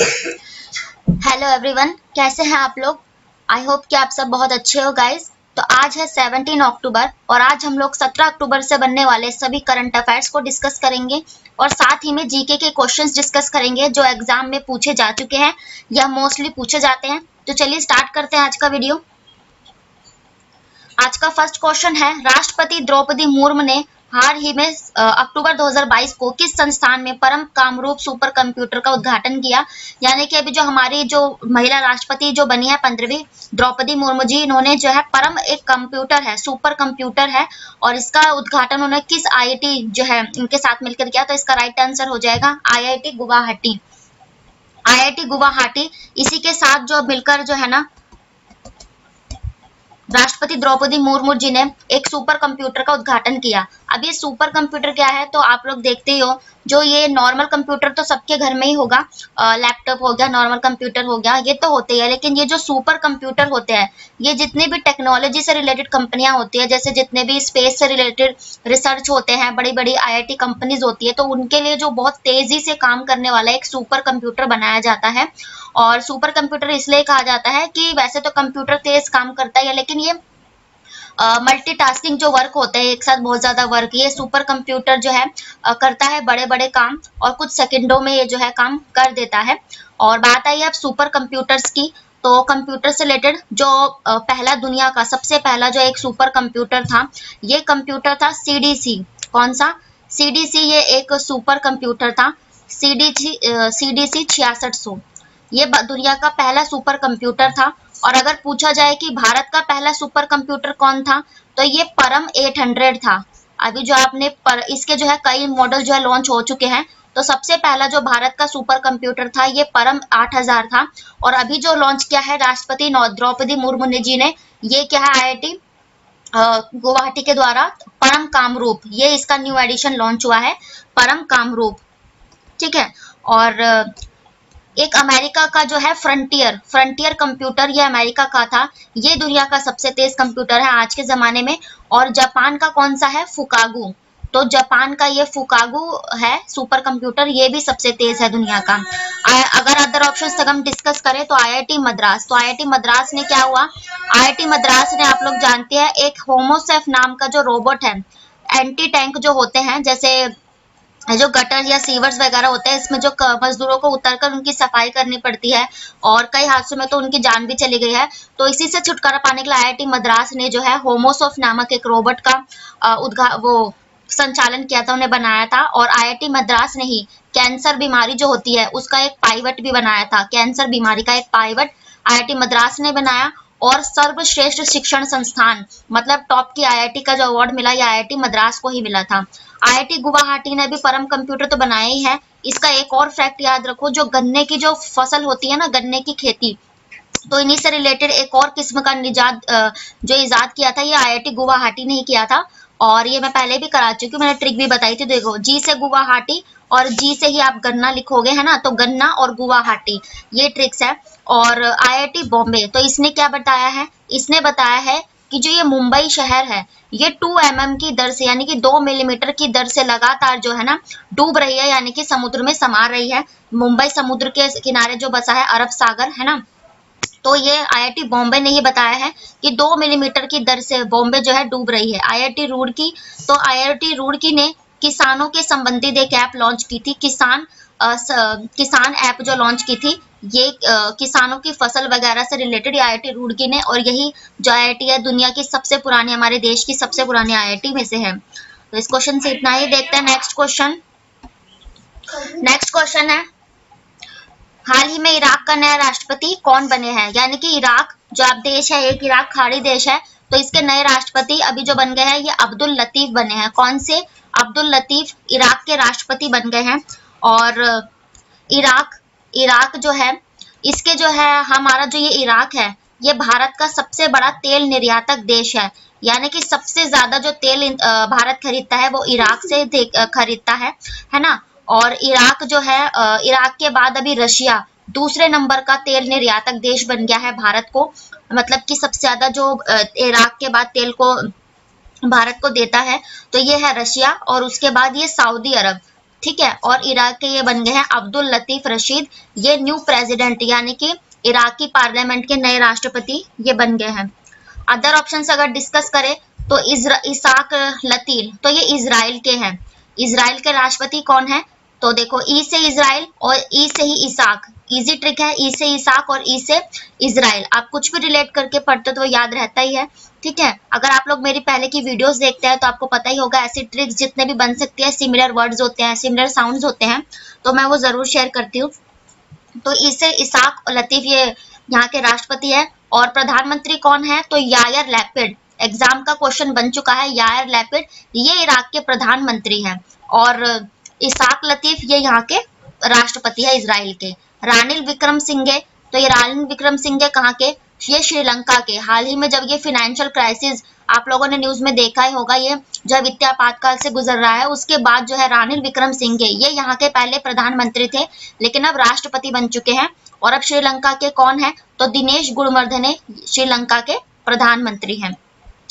Hello everyone, कैसे हैं आप लोग। आई होप कि आप सब बहुत अच्छे हो गाइस। तो आज है 17 अक्टूबर और आज हम लोग 17 अक्टूबर से बनने वाले सभी करंट अफेयर्स को डिस्कस करेंगे और साथ ही में जीके के क्वेश्चंस डिस्कस करेंगे जो एग्जाम में पूछे जा चुके हैं या मोस्टली पूछे जाते हैं। तो चलिए स्टार्ट करते हैं आज का वीडियो। आज का फर्स्ट क्वेश्चन है, राष्ट्रपति द्रौपदी मुर्मू ने हाल ही में अक्टूबर 2022 को किस संस्थान में परम कामरूप सुपर कंप्यूटर का उद्घाटन किया। यानी कि अभी जो हमारी जो महिला राष्ट्रपति जो बनी है 15वीं द्रौपदी मुर्मू जी, इन्होंने जो है परम एक कंप्यूटर है, सुपर कंप्यूटर है और इसका उद्घाटन उन्होंने किस आईआईटी जो है इनके साथ मिलकर किया। तो इसका राइट आंसर हो जाएगा आईआईटी गुवाहाटी। आईआईटी गुवाहाटी इसी के साथ जो मिलकर जो है ना राष्ट्रपति द्रौपदी मुर्मू जी ने एक सुपर कंप्यूटर का उद्घाटन किया। अब ये सुपर कंप्यूटर क्या है तो आप लोग देखते ही हो, जो ये नॉर्मल कंप्यूटर तो सबके घर में ही होगा, लैपटॉप हो गया, नॉर्मल कंप्यूटर हो गया, ये तो होते ही है। लेकिन ये जो सुपर कंप्यूटर होते हैं, ये जितने भी टेक्नोलॉजी से रिलेटेड कंपनियां होती है, जैसे जितने भी स्पेस से रिलेटेड रिसर्च होते हैं, बड़ी बड़ी आईआईटी कंपनीज होती है, तो उनके लिए जो बहुत तेजी से काम करने वाला एक सुपर कंप्यूटर बनाया जाता है। और सुपर कंप्यूटर इसलिए कहा जाता है कि वैसे तो कंप्यूटर तेज काम करता है, लेकिन ये मल्टीटास्किंग जो वर्क होते हैं, एक साथ बहुत ज्यादा वर्क, ये सुपर कंप्यूटर जो है करता है बड़े बड़े काम और कुछ सेकंडों में ये जो है काम कर देता है। और बात आई अब सुपर कंप्यूटर्स की, तो कंप्यूटर से रिलेटेड जो पहला दुनिया का सबसे पहला जो एक सुपर कंप्यूटर था, ये कंप्यूटर था सीडीसी। कौन सा? सीडीसी, ये एक सुपर कंप्यूटर था, सीडीसी 6600। ये दुनिया का पहला सुपर कंप्यूटर था। और अगर पूछा जाए कि भारत का पहला सुपर कंप्यूटर कौन था, तो ये परम 800 था। अभी जो आपने इसके जो है कई मॉडल जो है लॉन्च हो चुके हैं, तो सबसे पहला जो भारत का सुपर कंप्यूटर था ये परम 8000 था। और अभी जो लॉन्च किया है राष्ट्रपति द्रौपदी मुर्मू जी ने, ये क्या है, आईआईटी गुवाहाटी के द्वारा परम कामरूप, ये इसका न्यू एडिशन लॉन्च हुआ है, परम कामरूप। ठीक है। और एक अमेरिका का जो है फ्रंटियर कंप्यूटर, ये अमेरिका का था, ये दुनिया का सबसे तेज कंप्यूटर है आज के जमाने में। और जापान का कौन सा है? फुकागू। तो जापान का ये फुकागू है सुपर कंप्यूटर, ये भी सबसे तेज है दुनिया का। अगर अदर ऑप्शंस तक हम डिस्कस करें तो आईआईटी मद्रास, तो आईआईटी मद्रास ने क्या हुआ, आईआईटी मद्रास ने आप लोग जानते हैं एक होमोसेफ नाम का जो रोबोट है, एंटी टैंक जो होते हैं, जैसे जो गटर या सीवर्स वगैरह होते हैं, इसमें जो मजदूरों को उतरकर उनकी सफाई करनी पड़ती है और कई हादसों में तो उनकी जान भी चली गई है। तो इसी से छुटकारा पाने के लिए आईआईटी मद्रास ने जो है होमोसॉफ नामक एक रोबोट का वो संचालन किया था, उन्हें बनाया था। और आईआईटी मद्रास ने ही कैंसर बीमारी जो होती है उसका एक पाइवट भी बनाया था, कैंसर बीमारी का एक पाइवट आईआईटी मद्रास ने बनाया। और सर्वश्रेष्ठ शिक्षण संस्थान, मतलब टॉप की आईआईटी का जो अवार्ड मिला, ये आईआईटी मद्रास को ही मिला था। आईआईटी गुवाहाटी ने भी परम कंप्यूटर तो बनाया ही है। इसका एक और फैक्ट याद रखो, जो गन्ने की जो फसल होती है ना, गन्ने की खेती, तो इन्हीं से रिलेटेड एक और किस्म का जो इजाद किया था, ये आईआईटी गुवाहाटी ने ही किया था। और ये मैं पहले भी करा चुकी हूँ, मैंने ट्रिक भी बताई थी। देखो, जी से गुवाहाटी और जी से ही आप गन्ना लिखोगे, है ना, तो गन्ना और गुवाहाटी, ये ट्रिक्स है। और आईआईटी बॉम्बे, तो इसने क्या बताया है, इसने बताया है कि जो ये मुंबई शहर है, ये 2 mm की दर से, यानी कि 2 मिलीमीटर की दर से लगातार जो है ना डूब रही है, यानी कि समुद्र में समा रही है। मुंबई समुद्र के किनारे जो बसा है, अरब सागर, है ना। तो ये आईआईटी बॉम्बे ने ये बताया है कि 2 मिलीमीटर की दर से बॉम्बे जो है डूब रही है। आईआईटी रुड़की, तो आईआईटी रुड़की ने किसानों के संबंधित एक ऐप लॉन्च की थी, किसान ऐप जो लॉन्च की थी, ये किसानों की फसल वगैरह से रिलेटेड आईआईटी रुड़की ने। और यही जो आईआईटी है दुनिया की सबसे पुरानी, हमारे देश की सबसे पुरानी आईआईटी में से है। तो इस क्वेश्चन से इतना ही। देखते हैं नेक्स्ट क्वेश्चन। नेक्स्ट क्वेश्चन है, हाल ही में इराक का नया राष्ट्रपति कौन बने हैं। यानी कि इराक जो आप देश है, एक इराक खाड़ी देश है, तो इसके नए राष्ट्रपति अभी जो बन गए हैं, ये अब्दुल लतीफ बने हैं। कौन से? अब्दुल लतीफ इराक के राष्ट्रपति बन गए हैं। और इराक जो है, इसके जो है हमारा जो ये इराक है, ये भारत का सबसे बड़ा तेल निर्यातक देश है। यानी कि सबसे ज्यादा जो तेल भारत खरीदता है वो इराक से खरीदता है ना। और इराक जो है, इराक के बाद अभी रशिया दूसरे नंबर का तेल निर्यातक देश बन गया है भारत को। मतलब कि सबसे ज्यादा जो इराक के बाद तेल को भारत को देता है, तो ये है रशिया। और उसके बाद ये सऊदी अरब। ठीक है। और इराक के ये बन गए हैं अब्दुल लतीफ रशीद, ये न्यू प्रेसिडेंट यानी कि इराकी पार्लियामेंट के नए राष्ट्रपति ये बन गए हैं। अदर ऑप्शंस अगर डिस्कस करें तो इसाक लतीफ, तो ये इजराइल के हैं। इजराइल के राष्ट्रपति कौन है? तो देखो, ई से इजराइल और ई से ही इसाक, इजी ट्रिक है, ई से इसाक और ई से इजराइल। आप कुछ भी रिलेट करके पढ़ते तो याद रहता ही है, ठीक है। अगर आप लोग मेरी पहले की वीडियोस देखते हैं तो आपको पता ही होगा, ऐसी ट्रिक्स जितने भी बन सकती है, सिमिलर वर्ड्स होते हैं, सिमिलर साउंड्स होते हैं, तो मैं वो जरूर शेयर करती हूँ। तो ई से इसाक लतीफ ये यहाँ के राष्ट्रपति है। और प्रधानमंत्री कौन है? तो यायर लैपिड, एग्जाम का क्वेश्चन बन चुका है, यायर लैपिड ये इराक के प्रधानमंत्री हैं। और इसाक लतीफ ये यहाँ के राष्ट्रपति है इजराइल के। रानिल विक्रम सिंघे, तो ये रानिल विक्रम सिंघे कहाँ के? ये श्रीलंका के। हाल ही में जब ये फाइनेंशियल क्राइसिस आप लोगों ने न्यूज में देखा ही होगा, ये जब वित्तीय आपातकाल से गुजर रहा है, उसके बाद जो है रानिल विक्रम सिंघे ये यहाँ के पहले प्रधानमंत्री थे, लेकिन अब राष्ट्रपति बन चुके हैं। और अब श्रीलंका के कौन है? तो दिनेश गुणवर्धने श्रीलंका के प्रधानमंत्री हैं।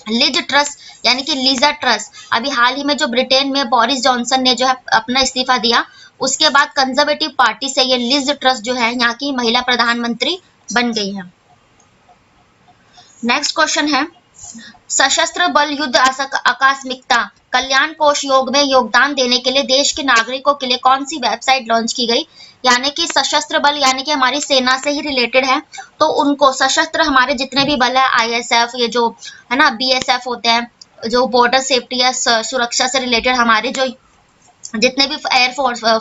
लिज ट्रस यानी कि लीजा ट्रस, अभी हाल ही में जो ब्रिटेन में बोरिस जॉनसन ने जो है अपना इस्तीफा दिया, उसके बाद कंजर्वेटिव पार्टी से ये लिज ट्रस जो है यहाँ की महिला प्रधानमंत्री बन गई है। नेक्स्ट क्वेश्चन है, सशस्त्र बल युद्ध आकस्मिकता कल्याण कोष योग में योगदान देने के लिए देश के नागरिकों के लिए कौन सी वेबसाइट लॉन्च की गई? यानी कि सशस्त्र बल यानी कि हमारी सेना से ही रिलेटेड है, तो उनको सशस्त्र हमारे जितने भी बल है, आईएसएफ, ये जो है ना बीएसएफ होते हैं, जो बॉर्डर सेफ्टी या सुरक्षा से रिलेटेड हमारे जो जितने भी एयर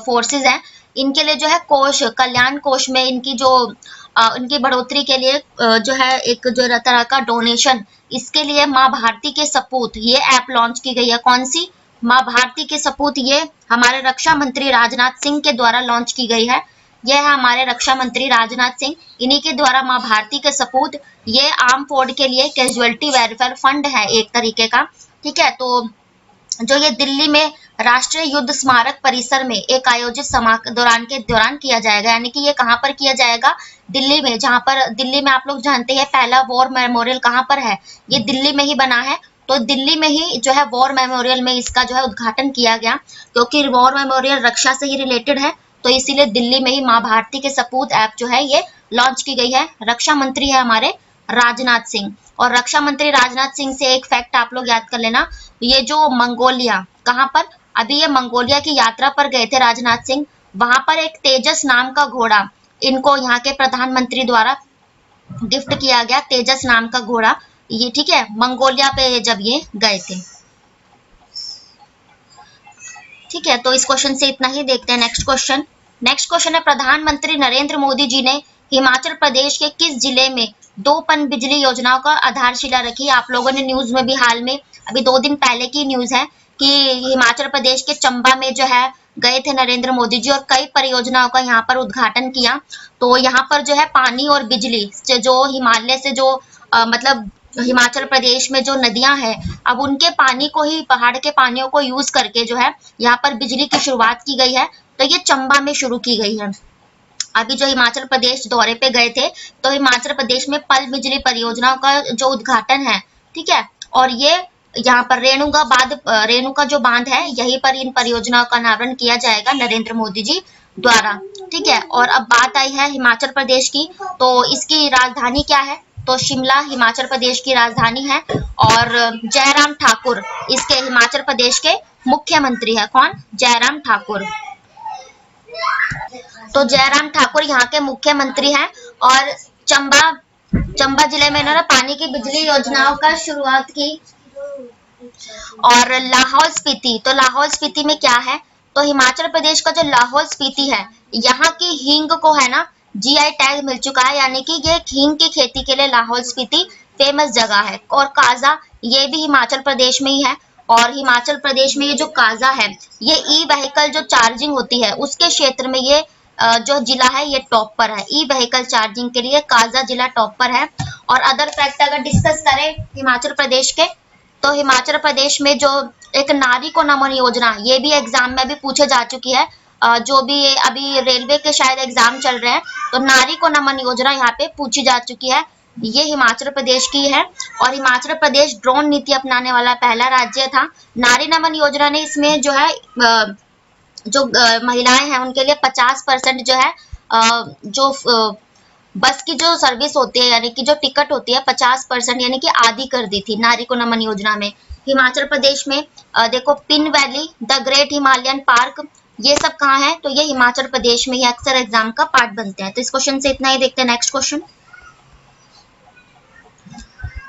फोर्सेज हैं, इनके लिए जो है कोष, कल्याण कोष में इनकी जो इनकी बढ़ोतरी के लिए जो है एक जो तरह का डोनेशन, इसके लिए माँ भारती के सपूत ये ऐप लॉन्च की गई है। कौन सी? माँ भारती के सपूत, ये हमारे रक्षा मंत्री राजनाथ सिंह के द्वारा लॉन्च की गई है। यह है हमारे रक्षा मंत्री राजनाथ सिंह, इन्हीं के द्वारा माँ भारती के सपूत, ये आर्म फोर्स के लिए कैजुअलिटी वेलफेयर फंड है एक तरीके का, ठीक है। तो जो ये दिल्ली में राष्ट्रीय युद्ध स्मारक परिसर में एक आयोजित दौरान किया जाएगा, यानी कि ये कहाँ पर किया जाएगा? दिल्ली में, जहाँ पर दिल्ली में आप लोग जानते हैं पहला वॉर मेमोरियल कहाँ पर है? ये दिल्ली में ही बना है। तो दिल्ली में ही जो है वॉर मेमोरियल में इसका जो है उद्घाटन किया गया, क्योंकि वॉर मेमोरियल रक्षा से ही रिलेटेड है, तो इसीलिए दिल्ली में ही माँ भारती के सपूत ऐप जो है ये लॉन्च की गई है। रक्षा मंत्री है हमारे राजनाथ सिंह। और रक्षा मंत्री राजनाथ सिंह से एक फैक्ट आप लोग याद कर लेना, ये जो मंगोलिया, कहाँ पर? अभी ये मंगोलिया की यात्रा पर गए थे राजनाथ सिंह, वहां पर एक तेजस नाम का घोड़ा इनको यहाँ के प्रधानमंत्री द्वारा गिफ्ट किया गया, तेजस नाम का घोड़ा ये, ठीक है, मंगोलिया पे जब ये गए थे। ठीक है, तो इस क्वेश्चन से इतना ही। देखते हैं नेक्स्ट क्वेश्चन है, प्रधानमंत्री नरेंद्र मोदी जी ने हिमाचल प्रदेश के किस जिले में 2 पनबिजली योजनाओं का आधारशिला रखी? आप लोगों ने न्यूज में भी हाल में अभी 2 दिन पहले की न्यूज है कि हिमाचल प्रदेश के चंबा में जो है गए थे नरेंद्र मोदी जी और कई परियोजनाओं का यहाँ पर उद्घाटन किया। तो यहाँ पर जो है पानी और बिजली से जो हिमालय से जो मतलब हिमाचल प्रदेश में जो नदियां हैं, अब उनके पानी को ही, पहाड़ के पानियों को यूज करके जो है यहाँ पर बिजली की शुरुआत की गई है। तो ये चंबा में शुरू की गई है। अभी जो हिमाचल प्रदेश दौरे पे गए थे, तो हिमाचल प्रदेश में पल बिजली परियोजनाओं का जो उद्घाटन है, ठीक है, और ये यहाँ पर रेणुका जो बांध है, यहीं पर इन परियोजनाओं का अनावरण किया जाएगा नरेंद्र मोदी जी द्वारा, ठीक है। और अब बात आई है हिमाचल प्रदेश की, तो इसकी राजधानी क्या है? तो शिमला हिमाचल प्रदेश की राजधानी है। और जयराम ठाकुर इसके हिमाचल प्रदेश के मुख्यमंत्री है। कौन? जयराम ठाकुर। तो जयराम ठाकुर यहाँ के मुख्यमंत्री हैं। और चंबा जिले में इन्होंने पानी की बिजली योजनाओं का शुरुआत की। और लाहौल स्पीति, तो लाहौल स्पीति में क्या है? तो हिमाचल प्रदेश का जो लाहौल स्पीति है, यहाँ की हींग को है ना जीआई टैग मिल चुका है, यानी कि ये हींग की खेती के लिए लाहौल स्पीति फेमस जगह है। और काजा ये भी हिमाचल प्रदेश में ही है। और हिमाचल प्रदेश में ये जो काजा है, ये ई व्हीकल जो चार्जिंग होती है उसके क्षेत्र में ये जो जिला है ये टॉप पर है। ई व्हीकल चार्जिंग के लिए काजा जिला टॉप पर है। और अदर फैक्ट अगर डिस्कस करें हिमाचल प्रदेश के, तो हिमाचल प्रदेश में जो एक नारी को नमन योजना, ये भी एग्जाम में भी पूछे जा चुकी है। जो भी अभी रेलवे के शायद एग्जाम चल रहे हैं, तो नारी को नमन योजना यहाँ पे पूछी जा चुकी है, ये हिमाचल प्रदेश की है। और हिमाचल प्रदेश ड्रोन नीति अपनाने वाला पहला राज्य था। नारी नमन योजना ने इसमें जो है जो महिलाएं हैं उनके लिए 50% जो है जो बस की जो सर्विस होती है यानी कि जो टिकट होती है 50% यानी कि आधी कर दी थी नारी को नमन योजना में। हिमाचल प्रदेश में देखो pin valley, the great Himalayan park, ये सब कहाँ है? तो ये हिमाचल प्रदेश में ही अक्सर एग्जाम का पार्ट बनते हैं। तो इस क्वेश्चन से इतना ही। देखते हैं नेक्स्ट क्वेश्चन।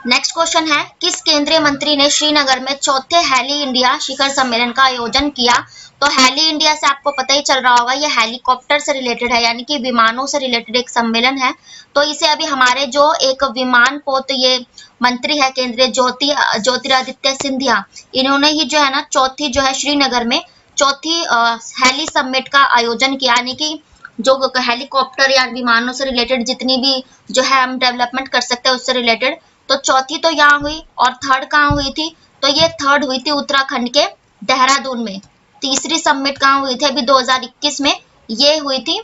नेक्स्ट क्वेश्चन है, किस केंद्रीय मंत्री ने श्रीनगर में चौथे हेली इंडिया शिखर सम्मेलन का आयोजन किया? तो हेली इंडिया से आपको पता ही चल रहा होगा, ये हेलीकॉप्टर से रिलेटेड है यानी कि विमानों से रिलेटेड एक सम्मेलन है। तो इसे अभी हमारे जो एक विमान पोत ये मंत्री है केंद्रीय ज्योतिरादित्य सिंधिया, इन्होंने ही जो है ना चौथी जो है श्रीनगर में चौथी हेली समिट का आयोजन किया, यानी कि जो हेलीकॉप्टर या विमानों से रिलेटेड जितनी भी जो है हम डेवलपमेंट कर सकते हैं उससे रिलेटेड। तो चौथी तो यहाँ हुई और थर्ड कहाँ हुई थी? तो ये थर्ड हुई थी उत्तराखंड के देहरादून में। तीसरी समिट कहाँ हुई थी? अभी 2021 में ये हुई थी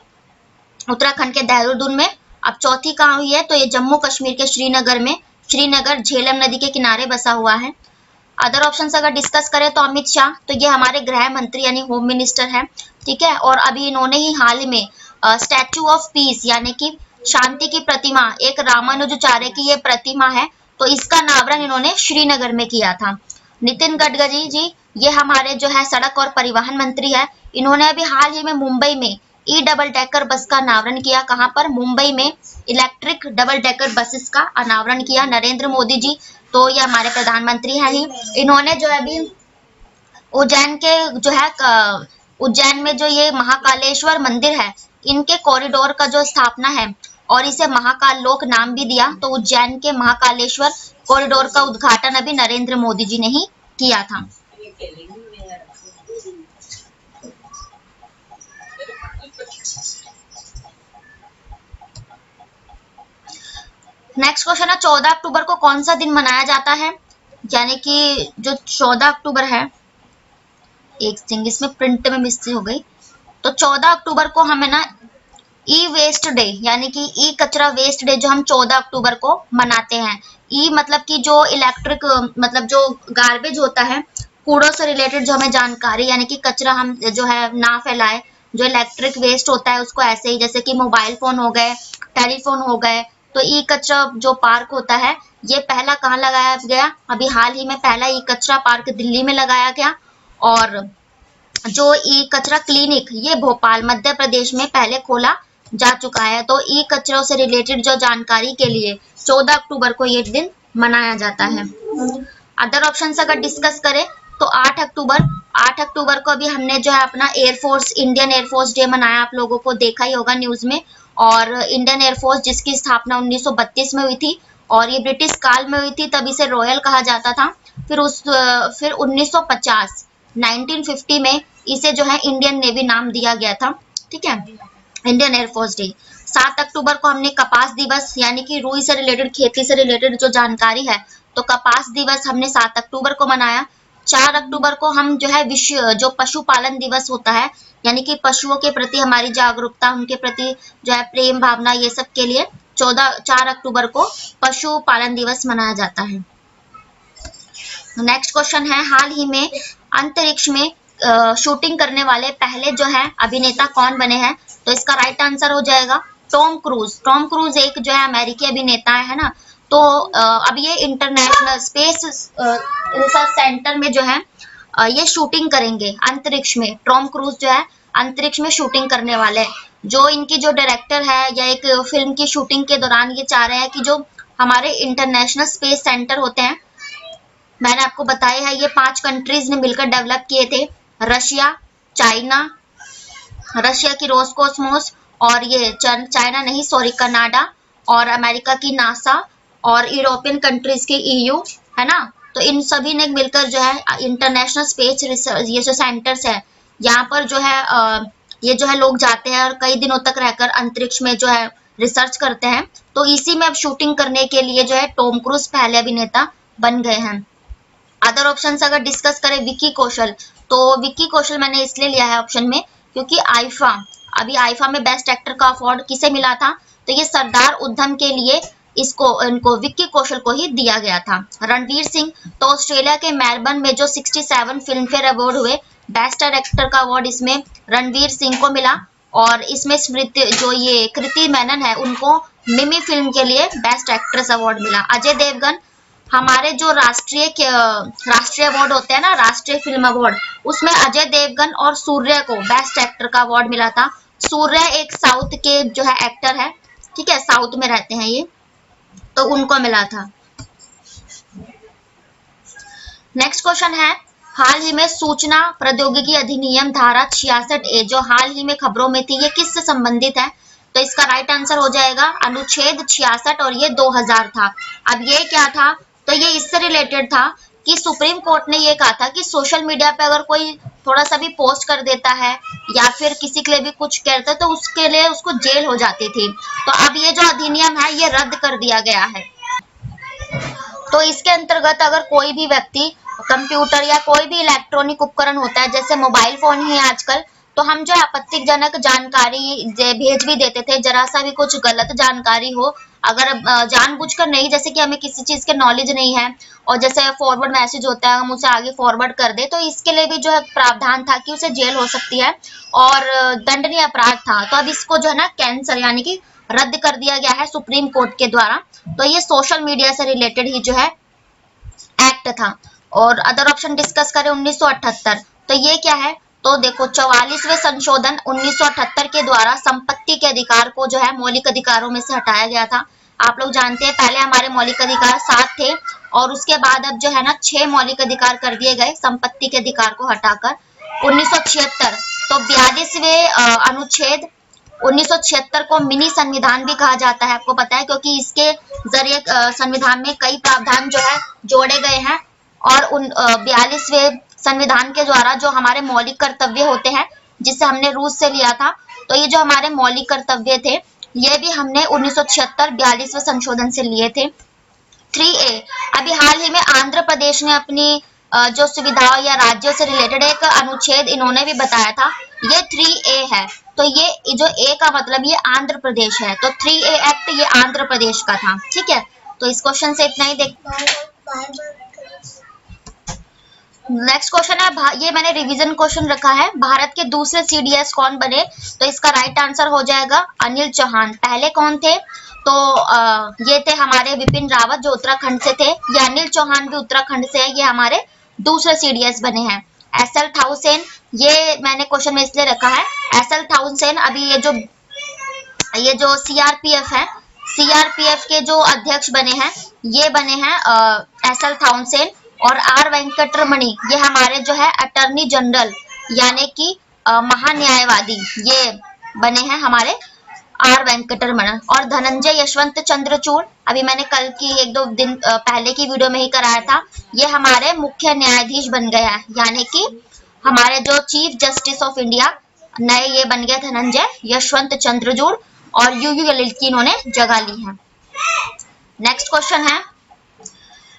उत्तराखंड के देहरादून में। अब चौथी कहाँ हुई है? तो ये जम्मू कश्मीर के श्रीनगर में। श्रीनगर झेलम नदी के किनारे बसा हुआ है। अदर ऑप्शन अगर डिस्कस करें तो अमित शाह, तो ये हमारे गृह मंत्री यानी होम मिनिस्टर है, ठीक है। और अभी इन्होंने ही हाल ही में स्टैचू ऑफ पीस यानी कि शांति की प्रतिमा, एक रामानुजाचार्य की ये प्रतिमा है, तो इसका अनावरण इन्होंने श्रीनगर में किया था। नितिन गडकरी जी, ये हमारे जो है सड़क और परिवहन मंत्री है, इन्होंने अभी हाल ही में मुंबई में ई डबल डेकर बस का अनावरण किया। कहाँ पर? मुंबई में इलेक्ट्रिक डबल डेकर बसेस का अनावरण किया। नरेंद्र मोदी जी, तो ये हमारे प्रधानमंत्री हैं ही, इन्होंने जो है अभी उज्जैन के जो है उज्जैन में जो ये महाकालेश्वर मंदिर है, इनके कॉरिडोर का जो स्थापना है और इसे महाकाल लोक नाम भी दिया। तो उज्जैन के महाकालेश्वर कॉरिडोर का उद्घाटन अभी नरेंद्र मोदी जी ने ही किया था। नेक्स्ट क्वेश्चन है, 14 अक्टूबर को कौन सा दिन मनाया जाता है? यानी कि जो 14 अक्टूबर है, एक थिंग इसमें प्रिंट में मिस्टेक हो गई, तो 14 अक्टूबर को हमें ना ई वेस्ट डे यानी कि ई कचरा वेस्ट डे जो हम 14 अक्टूबर को मनाते हैं। ई मतलब कि जो इलेक्ट्रिक मतलब जो गार्बेज होता है, कूड़ों से रिलेटेड जो हमें जानकारी यानी कि कचरा हम जो है ना फैलाए। जो इलेक्ट्रिक वेस्ट होता है उसको ऐसे ही, जैसे कि मोबाइल फोन हो गए, टेलीफोन हो गए, तो ई कचरा जो पार्क होता है ये पहला कहाँ लगाया गया? अभी हाल ही में पहला ई कचरा पार्क दिल्ली में लगाया गया। और जो ई कचरा क्लिनिक ये भोपाल मध्य प्रदेश में पहले खोला जा चुका है। तो ई कचरों से रिलेटेड जो जानकारी के लिए 14 अक्टूबर को ये दिन मनाया जाता है। अदर ऑप्शन अगर डिस्कस करें तो 8 अक्टूबर को अभी हमने जो है अपना एयरफोर्स इंडियन एयरफोर्स डे मनाया, आप लोगों को देखा ही होगा न्यूज में। और इंडियन एयरफोर्स जिसकी स्थापना 1932 में हुई थी और ये ब्रिटिश काल में हुई थी, तब इसे रॉयल कहा जाता था। फिर 1950 1950 में इसे जो है इंडियन नेवी नाम दिया गया था, ठीक है, इंडियन एयरफोर्स डे। 7 अक्टूबर को हमने कपास दिवस यानी कि रुई से रिलेटेड, खेती से रिलेटेड जो जानकारी है, तो कपास दिवस हमने 7 अक्टूबर को मनाया। 4 अक्टूबर को हम जो है विश्व जो पशुपालन दिवस होता है यानी कि पशुओं के प्रति हमारी जागरूकता, उनके प्रति जो है प्रेम भावना, ये सब के लिए 4 अक्टूबर को पशुपालन दिवस मनाया जाता है। नेक्स्ट क्वेश्चन है, हाल ही में अंतरिक्ष में शूटिंग करने वाले पहले जो है अभिनेता कौन बने हैं? तो इसका राइट आंसर हो जाएगा टॉम क्रूज। टॉम क्रूज एक जो है अमेरिकी अभिनेता है ना। तो अब ये इंटरनेशनल स्पेस रिसर्च सेंटर में जो है ये शूटिंग करेंगे अंतरिक्ष में। टॉम क्रूज जो है अंतरिक्ष में शूटिंग करने वाले हैं। जो इनकी जो डायरेक्टर है या एक फिल्म की शूटिंग के दौरान ये चाह रहे हैं कि जो हमारे इंटरनेशनल स्पेस सेंटर होते हैं, मैंने आपको बताया है ये 5 कंट्रीज ने मिलकर डेवलप किए थे, रशिया, चाइना, रशिया की रोसकोसमोस, और ये चाइना नहीं सॉरी कनाडा, और अमेरिका की नासा, और यूरोपियन कंट्रीज की ईयू, है ना। तो इन सभी ने मिलकर जो है इंटरनेशनल स्पेस रिसर्च ये जो सेंटर्स है यहाँ पर जो है ये जो है लोग जाते हैं और कई दिनों तक रहकर अंतरिक्ष में जो है रिसर्च करते हैं। तो इसी में अब शूटिंग करने के लिए जो है टॉम क्रूज पहले अभिनेता बन गए हैं। अदर ऑप्शन अगर डिस्कस करें, विक्की कौशल, तो विक्की कौशल मैंने इसलिए लिया है ऑप्शन में क्योंकि आईफा, अभी आईफा में बेस्ट एक्टर का अवार्ड किसे मिला था? तो ये सरदार उधम के लिए इनको विक्की कौशल को ही दिया गया था। रणवीर सिंह, तो ऑस्ट्रेलिया के मेलबर्न में जो 67 फिल्म फेयर अवार्ड हुए, बेस्ट डायरेक्टर का अवार्ड इसमें रणवीर सिंह को मिला। और इसमें स्मृति जो ये कृति मेनन है उनको मिमी फिल्म के लिए बेस्ट एक्ट्रेस अवार्ड मिला। अजय देवगन, हमारे जो राष्ट्रीय अवार्ड होते हैं ना, राष्ट्रीय फिल्म अवार्ड, उसमें अजय देवगन और सूर्य को बेस्ट एक्टर का अवार्ड मिला था। सूर्य एक साउथ के जो है एक्टर है, ठीक है, साउथ में रहते हैं ये, तो उनको मिला था। नेक्स्ट क्वेश्चन है, हाल ही में सूचना प्रौद्योगिकी अधिनियम धारा 66A जो हाल ही में खबरों में थी, ये किससे संबंधित है? तो इसका राइट आंसर हो जाएगा अनुच्छेद 66 और ये 2000 था। अब ये क्या था? तो ये इससे रिलेटेड था कि सुप्रीम कोर्ट ने ये कहा था कि सोशल मीडिया पे अगर कोई थोड़ा सा भी पोस्ट कर देता है या फिर किसी के लिए भी कुछ कहता है तो उसके लिए उसको जेल हो जाती थी। तो अब ये जो अधिनियम है ये रद्द कर दिया गया है। तो इसके अंतर्गत अगर कोई भी व्यक्ति कंप्यूटर या कोई भी इलेक्ट्रॉनिक उपकरण होता है, जैसे मोबाइल फोन ही आजकल, तो हम जो आपत्तिजनक जानकारी भेज भी देते थे, जरा सा भी कुछ गलत जानकारी हो, अगर जानबूझकर नहीं, जैसे कि हमें किसी चीज के नॉलेज नहीं है और जैसे फॉरवर्ड मैसेज होता है हम उसे आगे फॉरवर्ड कर दे, तो इसके लिए भी जो है प्रावधान था कि उसे जेल हो सकती है और दंडनीय अपराध था। तो अब इसको जो है ना कैंसल यानी कि रद्द कर दिया गया है सुप्रीम कोर्ट के द्वारा। तो ये सोशल मीडिया से रिलेटेड ही जो है एक्ट था। और अदर ऑप्शन डिस्कस करें 1978, तो ये क्या है? तो देखो 44वें संशोधन 1978 के द्वारा संपत्ति के अधिकार को जो है मौलिक अधिकारों में से हटाया गया था। आप लोग जानते हैं पहले हमारे मौलिक अधिकार 7 थे और उसके बाद अब जो है ना 6 मौलिक अधिकार कर दिए गए संपत्ति के अधिकार को हटाकर। 1976, तो 42वें अनुच्छेद 1976 को मिनी संविधान भी कहा जाता है, आपको पता है, क्योंकि इसके जरिए संविधान में कई प्रावधान जो है जोड़े गए हैं। और 42वें संविधान के द्वारा जो हमारे मौलिक कर्तव्य होते हैं, जिसे हमने रूस से लिया था, तो ये जो हमारे मौलिक कर्तव्य थे ये भी हमने 1976 42वें संशोधन से लिए थे। 3A, अभी हाल ही में आंध्र प्रदेश ने अपनी जो सुविधाओं या राज्यों से रिलेटेड एक अनुच्छेद इन्होंने भी बताया था, ये 3A है। तो ये जो A का मतलब ये आंध्र प्रदेश है, तो 3A एक्ट ये आंध्र प्रदेश का था, ठीक है। तो इस क्वेश्चन से इतना ही नेक्स्ट क्वेश्चन है, ये मैंने रिवीजन क्वेश्चन रखा है, भारत के दूसरे CDS कौन बने? तो इसका राइट आंसर हो जाएगा अनिल चौहान। पहले कौन थे? तो ये थे हमारे विपिन रावत जो उत्तराखंड से थे। ये अनिल चौहान भी उत्तराखंड से है, ये हमारे दूसरे CDS बने हैं। SL थाउसेन, ये मैंने क्वेश्चन में इसलिए रखा है, SL थाउसेन अभी ये जो CRPF है, CRPF के जो अध्यक्ष बने हैं ये बने हैं SL थाउसेन। और R वेंकटरमणि ये हमारे जो है अटॉर्नी जनरल यानी कि महान्यायवादी, ये बने हैं हमारे R वेंकटरमणि। और धनंजय यशवंत चंद्रचूड़, अभी मैंने कल की 1-2 दिन पहले की वीडियो में ही कराया था, ये हमारे मुख्य न्यायाधीश बन गया है, यानी कि हमारे जो चीफ जस्टिस ऑफ इंडिया नए ये बन गए धनंजय यशवंत चंद्रचूड़ और UU ललित की इन्होंने जगह ली है।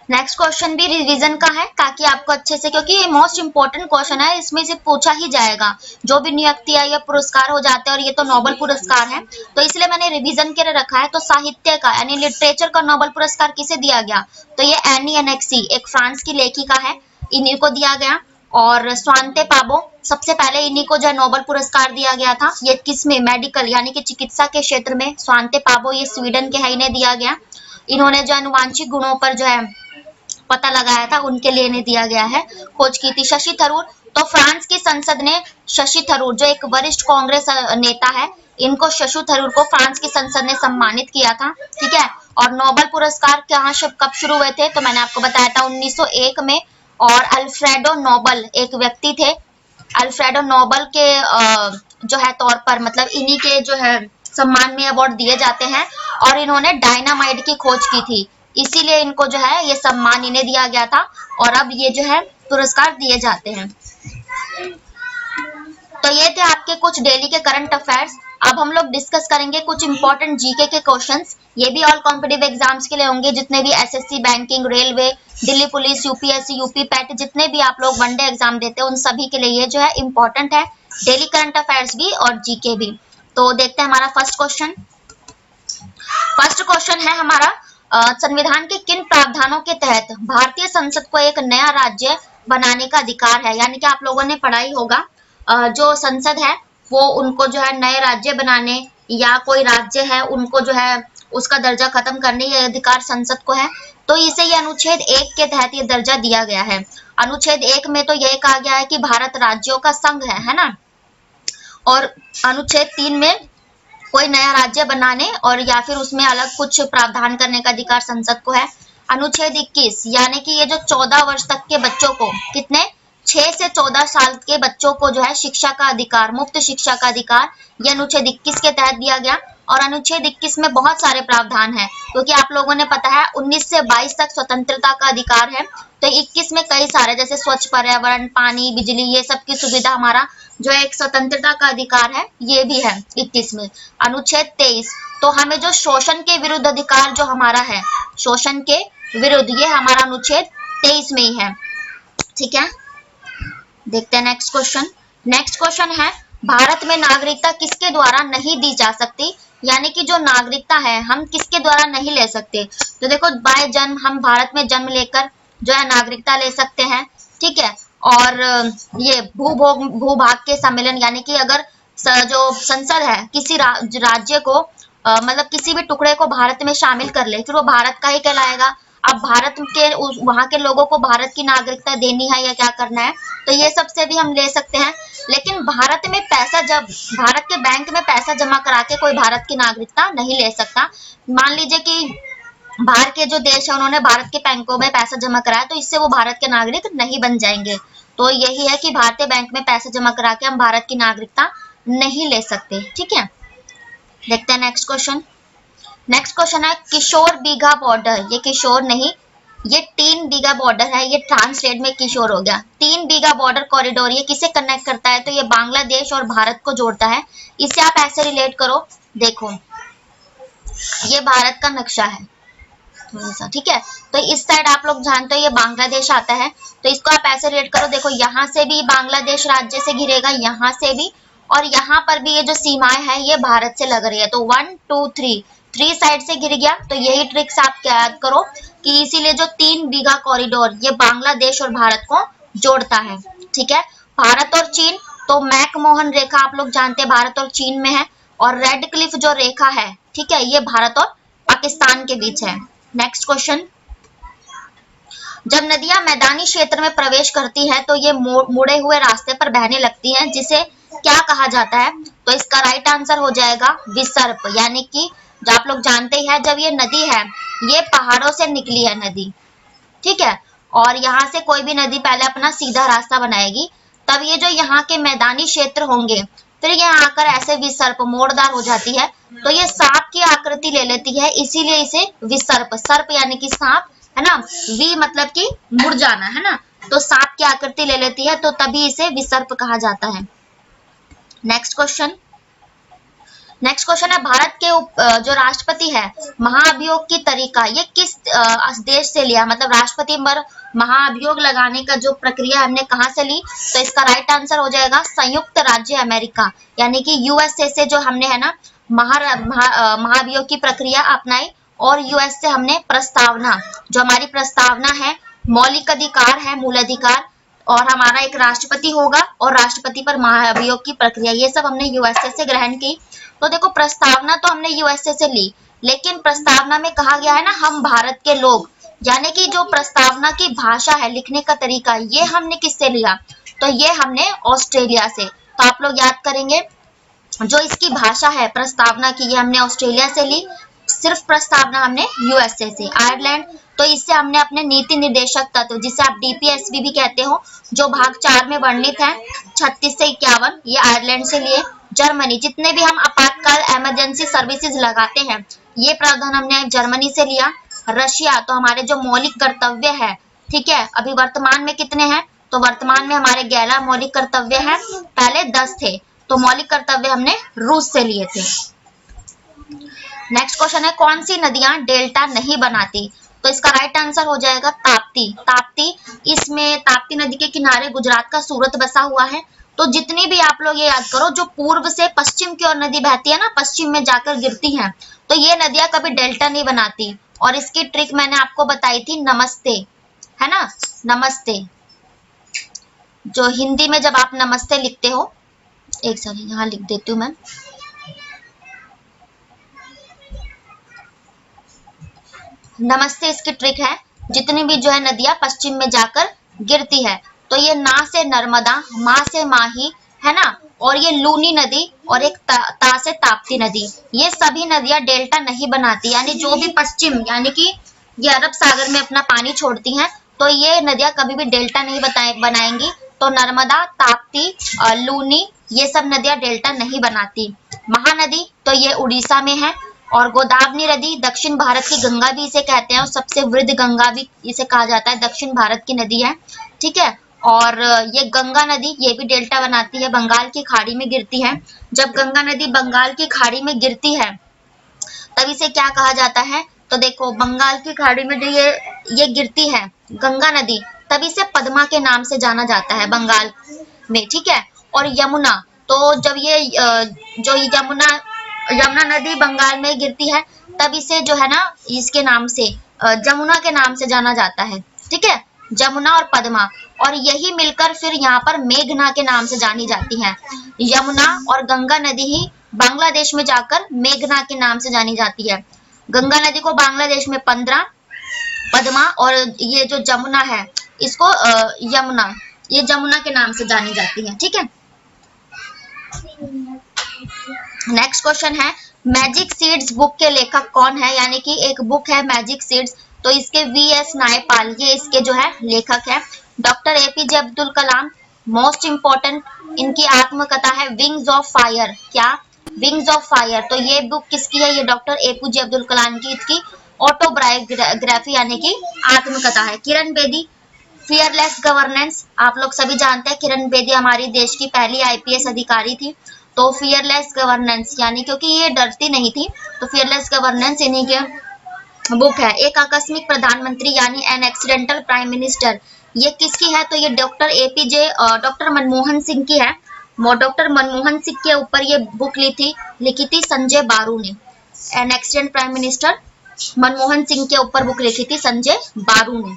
नेक्स्ट क्वेश्चन भी रिवीजन का है ताकि आपको अच्छे से, क्योंकि ये मोस्ट इंपोर्टेंट क्वेश्चन है, इसमें से पूछा ही जाएगा। जो भी नियुक्ति या पुरस्कार हो जाते हैं और ये तो नोबेल पुरस्कार है, तो इसलिए मैंने रिवीजन के लिए रखा है। तो साहित्य का यानी लिटरेचर का नोबेल पुरस्कार किसे दिया गया? तो ये एनी एनेक्सी एक फ्रांस की लेखिका है, इन्हीं को दिया गया। और स्वांते पाबो, सबसे पहले इन्हीं को जो है नोबेल पुरस्कार दिया गया था। ये किसमें? मेडिकल यानी कि चिकित्सा के क्षेत्र में। स्वांते पाबो ये स्वीडन के है, इन्हें दिया गया। इन्होंने जो अनुवांशिक गुणों पर जो है पता लगाया था, उनके लिए इन्हें दिया गया है, खोज की थी। शशि थरूर, तो फ्रांस की संसद ने शशि थरूर जो एक वरिष्ठ कांग्रेस नेता है, इनको शशि थरूर को फ्रांस की संसद ने सम्मानित किया था, ठीक है। और नोबेल पुरस्कार कब शुरू हुए थे? तो मैंने आपको बताया था 1901 में। और अल्फ्रेडो नोबेल एक व्यक्ति थे, अल्फ्रेडो नोबेल के जो है तौर पर मतलब इन्हीं के जो है सम्मान में अवार्ड दिए जाते हैं। और इन्होंने डायनामाइट की खोज की थी, इसीलिए इनको जो है ये सम्मान इन्हें दिया गया था और अब ये जो है पुरस्कार दिए जाते हैं। तो ये थे आपके कुछ डेली के करंट अफेयर्स। अब हम लोग डिस्कस करेंगे कुछ इंपॉर्टेंट जीके के क्वेश्चंस, ये भी ऑल कॉम्पिटिटिव एग्जाम्स के लिए होंगे, जितने भी SSC, banking, railway, Delhi police, UPSC, UP PAT, जितने भी आप लोग वनडे एग्जाम देते हैं उन सभी के लिए ये जो है इंपॉर्टेंट है, डेली करंट अफेयर्स भी और जीके भी। तो देखते हैं हमारा फर्स्ट क्वेश्चन है हमारा, संविधान के किन प्रावधानों के तहत भारतीय संसद को एक नया राज्य बनाने का अधिकार है? यानी कि आप लोगों ने पढ़ा ही होगा जो संसद है वो उनको जो है नए राज्य बनाने या कोई राज्य है उनको जो है उसका दर्जा खत्म करने ये अधिकार संसद को है। तो इसे ये अनुच्छेद 1 के तहत ये दर्जा दिया गया है। अनुच्छेद 1 में तो यह कहा गया है कि भारत राज्यों का संघ है ना। और अनुच्छेद 3 में कोई नया राज्य बनाने और या फिर उसमें अलग कुछ प्रावधान करने का अधिकार संसद को है। अनुच्छेद 21 यानी कि ये जो 14 वर्ष तक के बच्चों को, कितने, 6 से 14 साल के बच्चों को जो है शिक्षा का अधिकार, मुफ्त शिक्षा का अधिकार, ये अनुच्छेद 21 के तहत दिया गया। और अनुच्छेद 21 में बहुत सारे प्रावधान है क्योंकि आप लोगों ने पता है 19 से 22 तक स्वतंत्रता का अधिकार है, तो 21 में कई सारे जैसे स्वच्छ पर्यावरण, पानी, बिजली, ये सब की सुविधा हमारा जो एक स्वतंत्रता का अधिकार है ये भी है 21 में। अनुच्छेद 23 तो हमें जो शोषण के विरुद्ध अधिकार जो हमारा है, शोषण के विरुद्ध, ये हमारा अनुच्छेद 23 में ही है। ठीक है, देखते हैं नेक्स्ट क्वेश्चन। नेक्स्ट क्वेश्चन है भारत में नागरिकता किसके द्वारा नहीं दी जा सकती, यानी कि जो नागरिकता है हम किसके द्वारा नहीं ले सकते। तो देखो बाय जन्म हम भारत में जन्म लेकर जो है नागरिकता ले सकते हैं। ठीक है, और ये भूभाग के सम्मेलन यानी कि अगर जो संसद है किसी राज्य को मतलब किसी भी टुकड़े को भारत में शामिल कर ले फिर वो भारत का ही कहलाएगा। अब भारत के वहां के लोगों को भारत की नागरिकता देनी है या क्या करना है, तो ये सब से भी हम ले सकते हैं। लेकिन भारत में पैसा, जब भारत के बैंक में पैसा जमा करा के कोई भारत की नागरिकता नहीं ले सकता। मान लीजिए कि बाहर के जो देश है उन्होंने भारत के बैंकों में पैसा जमा कराया तो इससे वो भारत के नागरिक नहीं बन जाएंगे। तो यही है कि भारतीय बैंक में पैसे जमा करा के हम भारत की नागरिकता नहीं ले सकते। ठीक है, देखते हैं नेक्स्ट क्वेश्चन। नेक्स्ट क्वेश्चन है किशोर बीघा बॉर्डर, ये किशोर नहीं, ये 3 बीघा बॉर्डर है, ये ट्रांसलेट में किशोर हो गया। 3 बीघा बॉर्डर कॉरिडोर ये किसे कनेक्ट करता है, तो ये बांग्लादेश और भारत को जोड़ता है। इसे आप ऐसे रिलेट करो, देखो ये भारत का नक्शा है थोड़ा सा, ठीक है, तो इस साइड आप लोग जानते हो ये बांग्लादेश आता है, तो इसको आप ऐसे रिलेट करो, देखो यहाँ से भी बांग्लादेश राज्य से घिरेगा, यहाँ से भी, और यहाँ पर भी ये जो सीमाएं हैं ये भारत से लग रही है, तो 1 2 3 साइड से घिर गया। तो यही ट्रिक्स आप याद करो कि इसीलिए जो 3 बीघा कॉरिडोर ये बांग्लादेश और भारत को जोड़ता है। ठीक है, भारत और चीन, तो मैकमोहन रेखा आप लोग जानते हैं भारत और चीन में है, और रेड क्लिफ जो रेखा है, ठीक है, ये भारत और पाकिस्तान के बीच है। नेक्स्ट क्वेश्चन, जब नदियां मैदानी क्षेत्र में प्रवेश करती हैं तो ये मुड़े हुए रास्ते पर बहने लगती हैं, जिसे क्या कहा जाता है, तो इसका राइट आंसर हो जाएगा विसर्प, यानी कि जो आप लोग जानते हैं जब ये नदी है ये पहाड़ों से निकली है नदी, ठीक है, और यहाँ से कोई भी नदी पहले अपना सीधा रास्ता बनाएगी, तब ये जो यहाँ के मैदानी क्षेत्र होंगे फिर ये आकर ऐसे विसर्प मोड़दार हो जाती है, तो ये सांप की आकृति ले लेती है, इसीलिए इसे विसर्प, सर्प यानी कि सांप है ना, वी मतलब कि मुड़ जाना है ना, तो सांप की आकृति ले लेती है, तो तभी इसे विसर्प कहा जाता है। नेक्स्ट क्वेश्चन, नेक्स्ट क्वेश्चन है भारत के जो राष्ट्रपति है महाभियोग की तरीका ये किस देश से लिया, मतलब राष्ट्रपति पर महाभियोग लगाने का जो प्रक्रिया हमने कहाँ से ली, तो इसका राइट आंसर हो जाएगा संयुक्त राज्य अमेरिका, यानी कि यूएसए से जो हमने है ना महाभियोग की प्रक्रिया अपनाई, और यूएस से हमने प्रस्तावना, जो हमारी प्रस्तावना है मौलिक अधिकार है, मूल अधिकार, और हमारा एक राष्ट्रपति होगा और राष्ट्रपति पर महाभियोग की प्रक्रिया, ये सब हमने यूएसए से ग्रहण की। तो देखो प्रस्तावना तो हमने यूएसए से ली, लेकिन प्रस्तावना में कहा गया है ना हम भारत के लोग, यानी कि जो प्रस्तावना की भाषा है, लिखने का तरीका, ये हमने किससे लिया, तो ये हमने ऑस्ट्रेलिया से। तो आप लोग याद करेंगे जो इसकी भाषा है प्रस्तावना की, ये हमने ऑस्ट्रेलिया से ली, सिर्फ प्रस्तावना हमने यूएसए से। आयरलैंड, तो इससे हमने अपने नीति निर्देशक तत्व, जिसे आप डीपीएसबी भी कहते हो, जो भाग 4 में वर्णित है 36 से 51, ये आयरलैंड से लिए। जर्मनी, जितने भी हम आपातकाल इमरजेंसी सर्विसेज लगाते हैं ये प्रावधान हमने जर्मनी से लिया। रशिया, तो हमारे जो मौलिक कर्तव्य है, ठीक है, अभी वर्तमान में कितने हैं, तो वर्तमान में हमारे 11 मौलिक कर्तव्य हैं, पहले 10 थे, तो मौलिक कर्तव्य हमने रूस से लिए थे। नेक्स्ट क्वेश्चन है कौन सी नदियां डेल्टा नहीं बनाती, तो इसका राइट आंसर हो जाएगा ताप्ती। ताप्ती, इसमें ताप्ती नदी के किनारे गुजरात का सूरत बसा हुआ है, तो जितनी भी आप लोग ये याद करो जो पूर्व से पश्चिम की ओर नदी बहती है ना, पश्चिम में जाकर गिरती हैं, तो ये नदियां कभी डेल्टा नहीं बनाती, और इसकी ट्रिक मैंने आपको बताई थी नमस्ते, है ना, नमस्ते, जो हिंदी में जब आप नमस्ते लिखते हो एक सेकंड यहाँ लिख देती हूँ मैं। नमस्ते इसकी ट्रिक है, जितनी भी जो है नदियां पश्चिम में जाकर गिरती है, तो ये ना से नर्मदा, मा से माही, है ना, और ये लूनी नदी और एक ता से ताप्ती नदी, ये सभी नदियां डेल्टा नहीं बनाती, यानी जो भी पश्चिम यानी कि ये अरब सागर में अपना पानी छोड़ती हैं, तो ये नदियां कभी भी डेल्टा नहीं बनाएंगी। तो नर्मदा, ताप्ती, लूनी, ये सब नदियां डेल्टा नहीं बनाती। महानदी तो ये उड़ीसा में है, और गोदावरी नदी दक्षिण भारत की गंगा भी इसे कहते हैं, और सबसे वृद्ध गंगा भी इसे कहा जाता है, दक्षिण भारत की नदी है, ठीक है। और ये गंगा नदी ये भी डेल्टा बनाती है, बंगाल की खाड़ी में गिरती है। जब गंगा नदी बंगाल की खाड़ी में गिरती है तब इसे क्या कहा जाता है, तो देखो बंगाल की खाड़ी में जो ये गिरती है गंगा नदी, तब इसे पद्मा के नाम से जाना जाता है बंगाल में, ठीक है। और यमुना, तो जब ये जो यमुना नदी बंगाल में गिरती है, तब इसे जो है ना इसके नाम से जमुना के नाम से जाना जाता है, ठीक है, जमुना और पद्मा। और यही मिलकर फिर यहाँ पर मेघना के नाम से जानी जाती हैं। यमुना और गंगा नदी ही बांग्लादेश में जाकर मेघना के नाम से जानी जाती है। गंगा नदी को बांग्लादेश में पद्मा, और ये जो जमुना है इसको यमुना, ये जमुना के नाम से जानी जाती है, ठीक है। नेक्स्ट क्वेश्चन है, मैजिक सीड्स बुक के लेखक कौन है, यानी कि एक बुक है मैजिक सीड्स, तो इसके वी.एस. नायपाल ये इसके जो है लेखक है। Doctor APJ Abdul Kalam, most important इनकी आत्मकथा है विंग्स ऑफ फायर। क्या? Wings of fire. तो ये बुक किसकी है? ये डॉक्टर एपीजे अब्दुल कलाम की इसकी ऑटोबायोग्राफी यानी कि आत्मकथा है। किरण बेदी, फियरलेस गवर्नेंस, आप लोग सभी जानते हैं किरण बेदी हमारी देश की पहली आईपीएस अधिकारी थी, तो फियरलेस गवर्नेंस यानी क्योंकि ये डरती नहीं थी, तो फियरलेस गवर्नेंस इन्हीं के बुक है। एक आकस्मिक प्रधानमंत्री यानी एन एक्सीडेंटल प्राइम मिनिस्टर, ये किसकी है? तो ये डॉक्टर मनमोहन सिंह की है। डॉक्टर मनमोहन सिंह के ऊपर ये बुक लिखी थी संजय बारू ने। An accident prime minister Manmohan Singh के ऊपर बुक लिखी थी संजय बारू ने।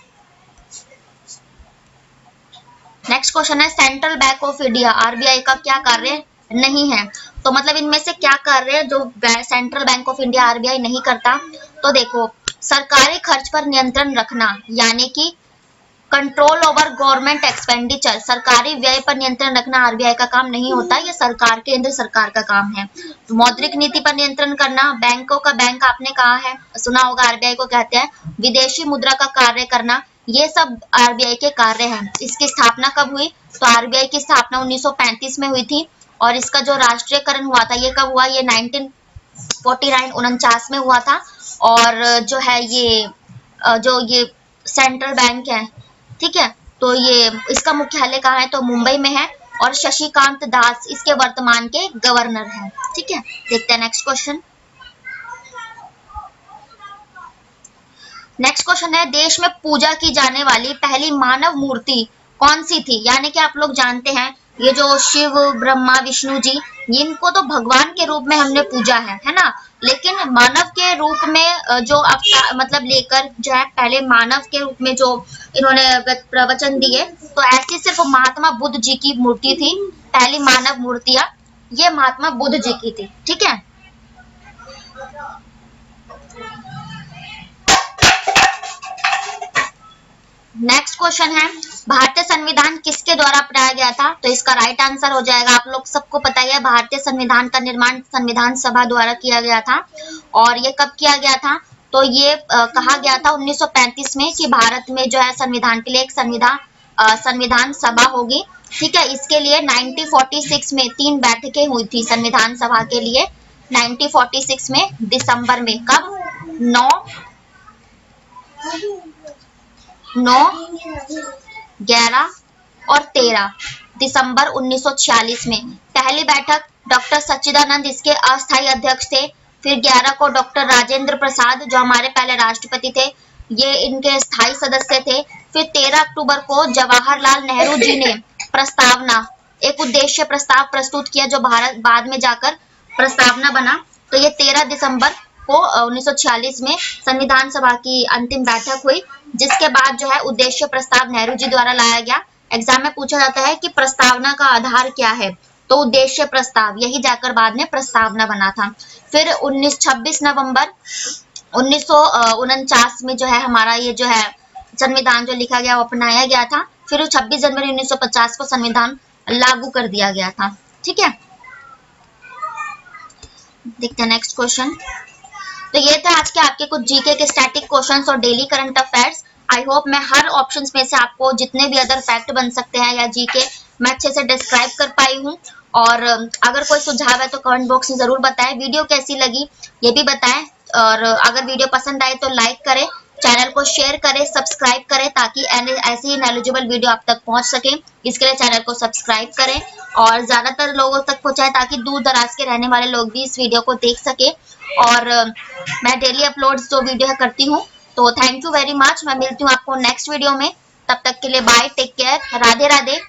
नेक्स्ट क्वेश्चन है, central bank of India RBI का क्या कार्य नहीं है? तो मतलब इनमें से क्या कार्य जो central bank of India RBI नहीं करता? तो देखो, सरकारी खर्च पर नियंत्रण रखना यानी कि कंट्रोल ओवर गवर्नमेंट एक्सपेंडिचर, सरकारी व्यय पर नियंत्रण रखना आरबीआई का काम नहीं होता, ये सरकार केंद्र सरकार का काम है। तो मौद्रिक नीति पर नियंत्रण करना, बैंकों का बैंक आपने कहा है, सुना होगा आरबीआई को कहते हैं। विदेशी मुद्रा का कार्य करना, ये सब आरबीआई के कार्य हैं। इसकी स्थापना कब हुई? तो आरबीआई की स्थापना 1935 में हुई थी, और इसका जो राष्ट्रीयकरण हुआ था ये कब हुआ? ये 1949 में हुआ था। और जो है ये सेंट्रल बैंक है, ठीक है, तो ये इसका मुख्यालय कहाँ है? तो मुंबई में है, और शशिकांत दास इसके वर्तमान के गवर्नर हैं, ठीक है। देखते हैं नेक्स्ट क्वेश्चन। नेक्स्ट क्वेश्चन है, देश में पूजा की जाने वाली पहली मानव मूर्ति कौन सी थी? यानी कि आप लोग जानते हैं ये जो शिव, ब्रह्मा, विष्णु जी, इनको तो भगवान के रूप में हमने पूजा है ना, लेकिन मानव के रूप में जो मतलब लेकर जो है पहले मानव के रूप में जो इन्होंने प्रवचन दिए, तो ऐसी सिर्फ महात्मा बुद्ध जी की मूर्ति थी। पहली मानव मूर्तियां ये महात्मा बुद्ध जी की थी, ठीक है। नेक्स्ट क्वेश्चन है, भारतीय संविधान किसके द्वारा अपनाया गया था? तो इसका राइट आंसर हो जाएगा, आप लोग सबको पता ही है, भारतीय संविधान का निर्माण संविधान सभा द्वारा किया गया था। और ये कब किया गया था? तो ये कहा गया था 1935 में कि भारत में जो है संविधान के लिए एक संविधान सभा होगी, ठीक है। इसके लिए 1946 में 3 बैठकें हुई थी संविधान सभा के लिए, 1946 में दिसंबर में। कब? 9, 11 और 13 दिसंबर 1946 में। पहली बैठक डॉक्टर सच्चिदानंद इसके अस्थायी अध्यक्ष थे। फिर 11 को डॉक्टर राजेंद्र प्रसाद जो हमारे पहले राष्ट्रपति थे, ये इनके स्थायी सदस्य थे। फिर 13 अक्टूबर को जवाहरलाल नेहरू जी ने एक उद्देश्य प्रस्ताव प्रस्तुत किया, जो भारत बाद में जाकर प्रस्तावना बना। तो ये 13 दिसंबर को 1946 में संविधान सभा की अंतिम बैठक हुई, जिसके बाद जो है उद्देश्य प्रस्ताव नेहरू जी द्वारा लाया गया। एग्जाम में पूछा जाता है कि प्रस्तावना का आधार क्या है, तो उद्देश्य प्रस्ताव यही जाकर बाद में प्रस्तावना बना था। फिर 26 नवंबर 1949 में जो है हमारा ये जो है संविधान जो लिखा गया वो अपनाया गया था। फिर 26 जनवरी 1950 को संविधान लागू कर दिया गया था। ठीक है, देखते हैं नेक्स्ट क्वेश्चन। तो ये थे आज के आपके कुछ जीके के स्टैटिक क्वेश्चंस और daily current affairs. I hope मैं हर ऑप्शंस में से आपको जितने भी अदर फैक्ट बन सकते हैं या जीके मैं अच्छे से डिस्क्राइब कर पाई हूँ। और अगर कोई सुझाव है तो कमेंट बॉक्स में जरूर बताएं। वीडियो कैसी लगी ये भी बताएं, और अगर वीडियो पसंद आए तो लाइक करें, चैनल को शेयर करें, सब्सक्राइब करें ताकि ऐसी ही नॉलेजेबल वीडियो आप तक पहुंच सके। इसके लिए चैनल को सब्सक्राइब करें और ज्यादातर लोगों तक पहुंचाए ताकि दूर दराज के रहने वाले लोग भी इस वीडियो को देख सके। और मैं डेली अपलोड्स जो वीडियो है करती हूँ। तो थैंक यू वेरी मच। मैं मिलती हूँ आपको नेक्स्ट वीडियो में। तब तक के लिए bye, take care, Radhe Radhe.